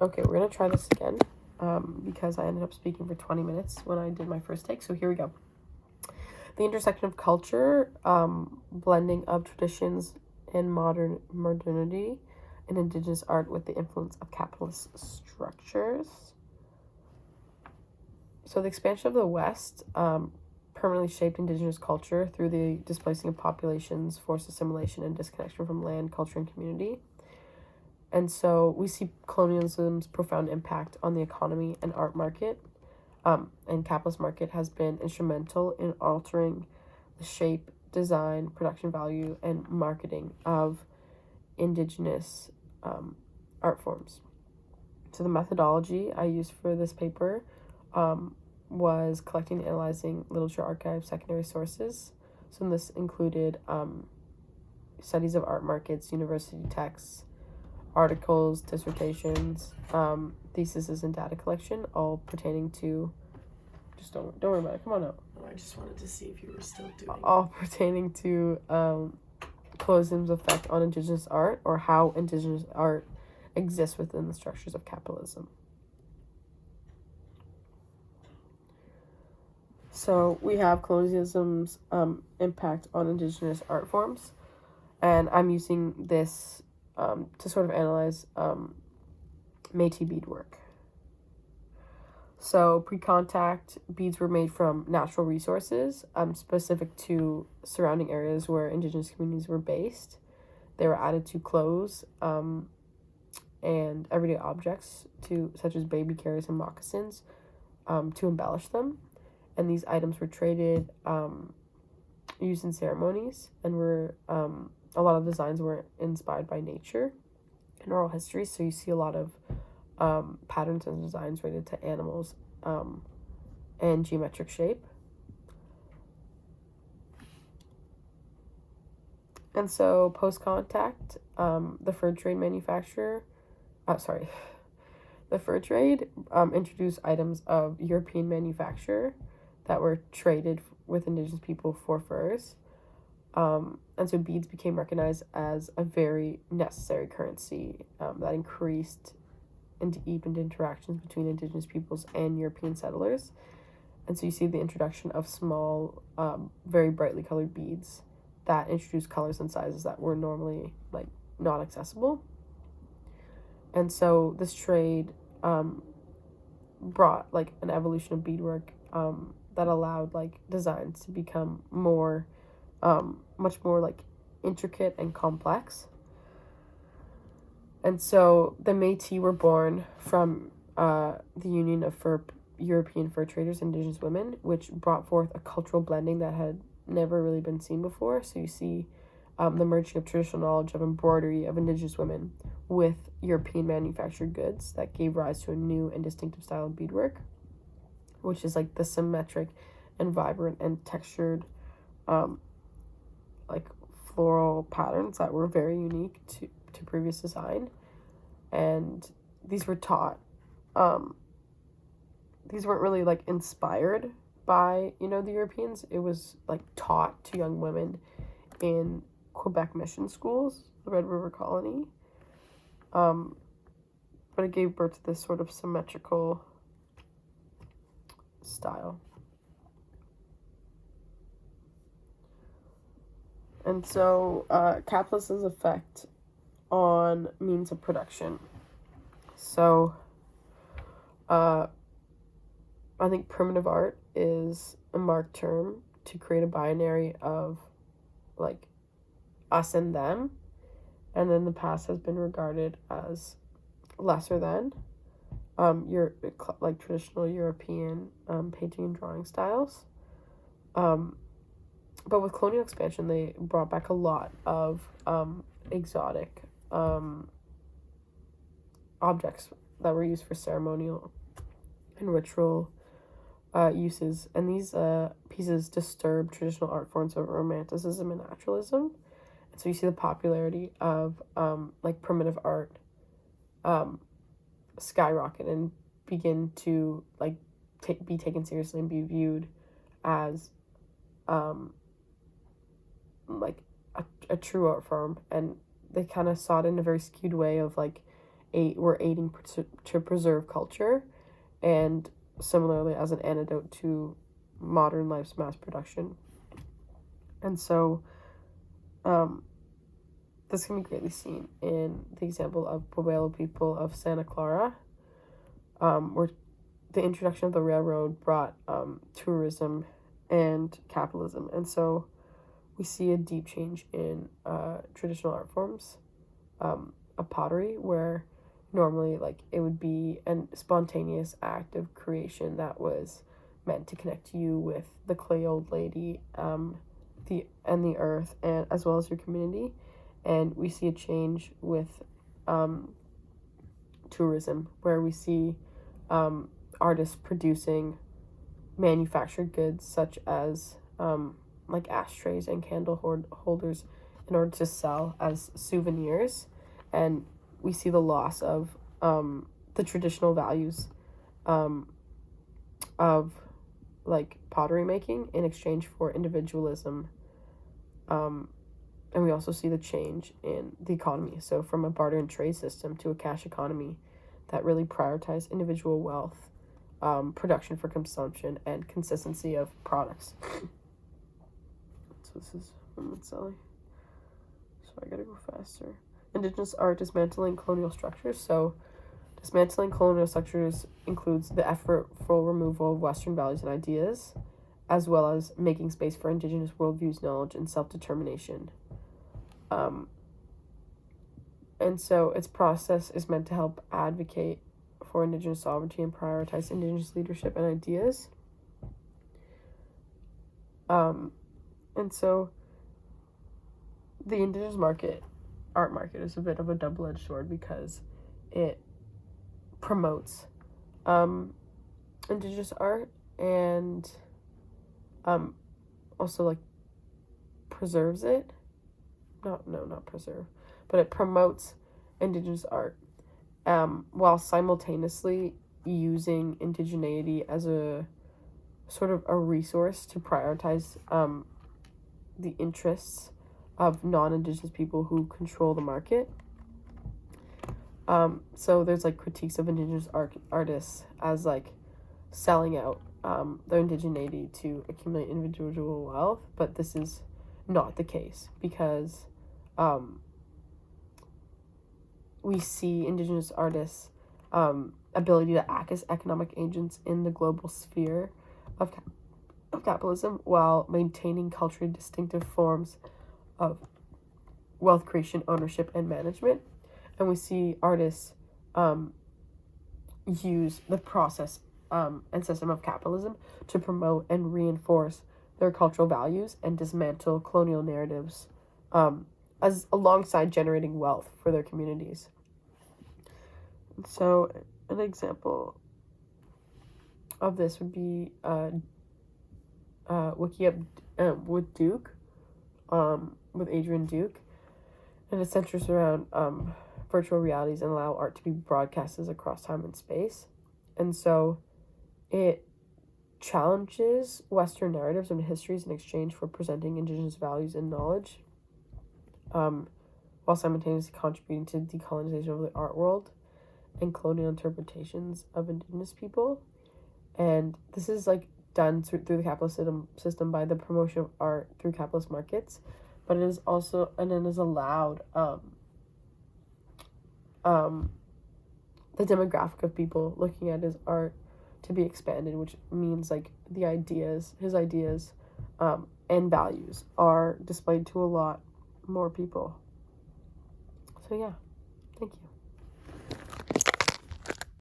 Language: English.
Okay, we're going to try this again because I ended up speaking for 20 minutes when I did my first take. So here we go. The intersection of culture, blending of traditions and modernity, and Indigenous art with the influence of capitalist structures. So the expansion of the West permanently shaped Indigenous culture through the displacing of populations, forced assimilation, and disconnection from land, culture, and community. And so we see colonialism's profound impact on the economy and art market, and capitalist market has been instrumental in altering the shape, design, production value, and marketing of Indigenous art forms. So the methodology I used for this paper was collecting and analyzing literature archives, secondary sources. So this included studies of art markets, university texts, articles, dissertations, theses, and data collection, all pertaining to. Just don't worry about it. Come on out. Oh, I just wanted to see if you were still doing. All pertaining to colonialism's effect on Indigenous art, or how Indigenous art exists within the structures of capitalism. So we have colonialism's impact on Indigenous art forms, and I'm using this to sort of analyze Métis beadwork. So pre-contact beads were made from natural resources, specific to surrounding areas where Indigenous communities were based. They were added to clothes and everyday objects, such as baby carriers and moccasins, to embellish them. And these items were traded, used in ceremonies, and were a lot of designs were inspired by nature and oral history. So you see a lot of patterns and designs related to animals and geometric shape. And so post-contact, the fur trade introduced items of European manufacture that were traded with Indigenous people for furs. And so beads became recognized as a very necessary currency that increased and deepened interactions between Indigenous peoples and European settlers. And so you see the introduction of small, very brightly colored beads that introduced colors and sizes that were normally not accessible. And so this trade brought an evolution of beadwork that allowed designs to become more much more intricate and complex. And so the Métis were born from the union of European fur traders and Indigenous women, which brought forth a cultural blending that had never really been seen before. So you see the merging of traditional knowledge of embroidery of Indigenous women with European manufactured goods that gave rise to a new and distinctive style of beadwork, which is the symmetric and vibrant and textured floral patterns that were very unique to previous design. And these were taught, these weren't really inspired by the Europeans. It was taught to young women in Quebec mission schools, the Red River Colony, but it gave birth to this sort of symmetrical style. And so capitalism's effect on means of production. So I think primitive art is a marked term to create a binary of us and them, and then the past has been regarded as lesser than traditional European painting and drawing styles. But with colonial expansion, they brought back a lot of exotic objects that were used for ceremonial and ritual uses. And these pieces disturbed traditional art forms of romanticism and naturalism. And so you see the popularity of primitive art skyrocket and begin to be taken seriously and be viewed as a true art form. And they kind of saw it in a very skewed way of we're aiding to preserve culture, and similarly as an antidote to modern life's mass production. And so this can be greatly seen in the example of Pueblo people of Santa Clara, where the introduction of the railroad brought tourism and capitalism. And so we see a deep change in traditional art forms, a pottery, where normally like it would be a spontaneous act of creation that was meant to connect you with the clay old lady, the earth, and as well as your community. And we see a change with tourism, where we see artists producing manufactured goods such as like ashtrays and candle holders in order to sell as souvenirs. And we see the loss of the traditional values of like pottery making in exchange for individualism. And we also see the change in the economy. So from a barter and trade system to a cash economy that really prioritizes individual wealth, production for consumption, and consistency of products. So this is from Sally. So I gotta go faster. Indigenous art dismantling colonial structures. So dismantling colonial structures includes the effortful removal of Western values and ideas, as well as making space for Indigenous worldviews, knowledge, and self-determination. And so its process is meant to help advocate for Indigenous sovereignty and prioritize Indigenous leadership and ideas. And so the Indigenous art market is a bit of a double-edged sword, because it promotes Indigenous art and also like preserves it. Not preserve, but it promotes Indigenous art, while simultaneously using indigeneity as a sort of a resource to prioritize the interests of non-Indigenous people who control the market. So there's like critiques of Indigenous artists as like selling out their indigeneity to accumulate individual wealth, but this is not the case, because we see Indigenous artists' ability to act as economic agents in the global sphere of capitalism, while maintaining culturally distinctive forms of wealth creation, ownership, and management. And we see artists use the process and system of capitalism to promote and reinforce their cultural values and dismantle colonial narratives, as alongside generating wealth for their communities. So an example of this would be Wiki Up with Duke, with Adrian Duke, and it centers around virtual realities and allow art to be broadcasted across time and space. And so it challenges Western narratives and histories in exchange for presenting Indigenous values and knowledge, while simultaneously contributing to decolonization of the art world and colonial interpretations of Indigenous people. And this is like done through the capitalist system by the promotion of art through capitalist markets, but it is also, and it is allowed the demographic of people looking at his art to be expanded, which means like his ideas and values are displayed to a lot more people. So yeah, thank you.